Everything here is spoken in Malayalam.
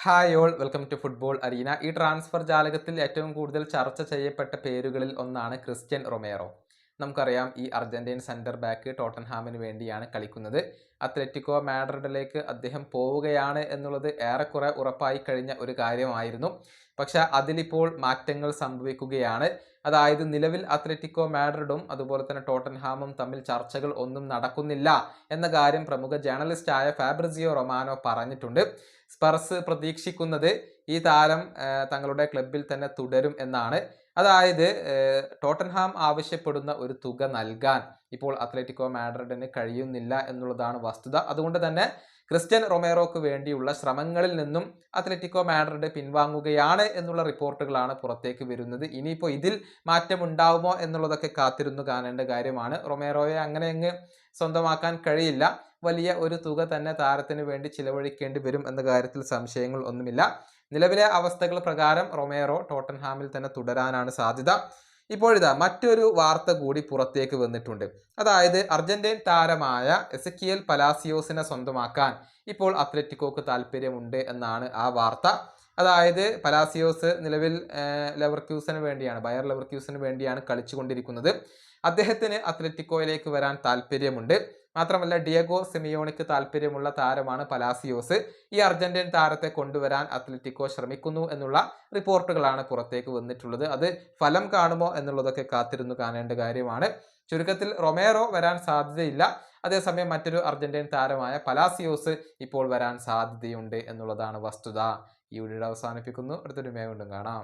Hi all welcome to football arena. ഈ ട്രാൻസ്ഫർ ജാലകത്തിൽ ഏറ്റവും കൂടുതൽ ചർച്ച ചെയ്യപ്പെട്ട പേരുകളിൽ ഒന്നാണ് ക്രിസ്ത്യൻ റൊമേറോ. നമുക്കറിയാം, ഈ അർജന്റീൻ സെന്റർ ബാക്ക് ടോട്ടൻഹാമിന് വേണ്ടിയാണ് കളിക്കുന്നത്. അത്ലറ്റിക്കോ മാഡ്രിഡിലേക്ക് അദ്ദേഹം പോവുകയാണ് എന്നുള്ളത് ഏറെക്കുറെ ഉറപ്പായി കഴിഞ്ഞ ഒരു കാര്യമായിരുന്നു. പക്ഷെ അതിലിപ്പോൾ മാറ്റങ്ങൾ സംഭവിക്കുകയാണ്. അതായത് നിലവിൽ അത്ലറ്റിക്കോ മാഡ്രിഡും അതുപോലെ തന്നെ ടോട്ടൻഹാമും തമ്മിൽ ചർച്ചകൾ ഒന്നും നടക്കുന്നില്ല എന്ന കാര്യം പ്രമുഖ ജേർണലിസ്റ്റായ ഫാബ്രിസിയോ റൊമാനോ പറഞ്ഞിട്ടുണ്ട്. സ്പർസ് പ്രതീക്ഷിക്കുന്നത് ഈ താരം തങ്ങളുടെ ക്ലബിൽ തന്നെ തുടരും എന്നാണ്. അതായത് ടോട്ടൻഹാം ആവശ്യപ്പെടുന്ന ഒരു തുക നൽകാൻ ഇപ്പോൾ അത്ലറ്റിക്കോ മാഡ്രിഡിന് കഴിയുന്നില്ല എന്നുള്ളതാണ് വസ്തുത. അതുകൊണ്ട് തന്നെ ക്രിസ്ത്യൻ റൊമേറോക്ക് വേണ്ടിയുള്ള ശ്രമങ്ങളിൽ നിന്നും അത്ലറ്റിക്കോ മാഡ്രിഡ് പിൻവാങ്ങുകയാണ് എന്നുള്ള റിപ്പോർട്ടുകളാണ് പുറത്തേക്ക് വരുന്നത്. ഇനിയിപ്പോൾ ഇതിൽ മാറ്റം ഉണ്ടാവുമോ എന്നുള്ളതൊക്കെ കാത്തിരുന്നു കാണേണ്ട കാര്യമാണ്. റൊമേറോയെ അങ്ങനെ അങ്ങ് സ്വന്തമാക്കാൻ കഴിയില്ല. വലിയ ഒരു തുക തന്നെ താരത്തിന് വേണ്ടി ചിലവഴിക്കേണ്ടി വരും എന്ന കാര്യത്തിൽ സംശയങ്ങൾ ഒന്നുമില്ല. നിലവിലെ അവസ്ഥകൾ പ്രകാരം റൊമേറോ ടോട്ടൻഹാമിൽ തന്നെ തുടരാനാണ് സാധ്യത. ഇപ്പോഴിതാ മറ്റൊരു വാർത്ത കൂടി പുറത്തേക്ക് വന്നിട്ടുണ്ട്. അതായത് അർജന്റീൻ താരമായ എസക്കിയേൽ പലാസിയോസിനെ സ്വന്തമാക്കാൻ ഇപ്പോൾ അത്ലറ്റിക്കോക്ക് താല്പര്യമുണ്ട് എന്നാണ് ആ വാർത്ത. അതായത് പലാസിയോസ് നിലവിൽ ലെവർക്യൂസന് വേണ്ടിയാണ്, ബയർ ലെവർക്യൂസന് വേണ്ടിയാണ് കളിച്ചുകൊണ്ടിരിക്കുന്നത്. അദ്ദേഹത്തിന് അത്ലറ്റിക്കോയിലേക്ക് വരാൻ താല്പര്യമുണ്ട്. മാത്രമല്ല ഡിയഗോ സിമിയോണിക്ക് താല്പര്യമുള്ള താരമാണ് പലാസിയോസ്. ഈ അർജന്റീൻ താരത്തെ കൊണ്ടുവരാൻ അത്ലറ്റിക്കോ ശ്രമിക്കുന്നു എന്നുള്ള റിപ്പോർട്ടുകളാണ് പുറത്തേക്ക് വന്നിട്ടുള്ളത്. അത് ഫലം കാണുമോ എന്നുള്ളതൊക്കെ കാത്തിരുന്നു കാണേണ്ട കാര്യമാണ്. ചുരുക്കത്തിൽ റൊമേറോ വരാൻ സാധ്യതയില്ല. അതേസമയം മറ്റൊരു അർജന്റീൻ താരമായ പലാസിയോസ് ഇപ്പോൾ വരാൻ സാധ്യതയുണ്ട് എന്നുള്ളതാണ് വസ്തുത. ഈ വീഡിയോ അവസാനിപ്പിക്കുന്നു. അടുത്തൊരു വീണ്ടും കാണാം.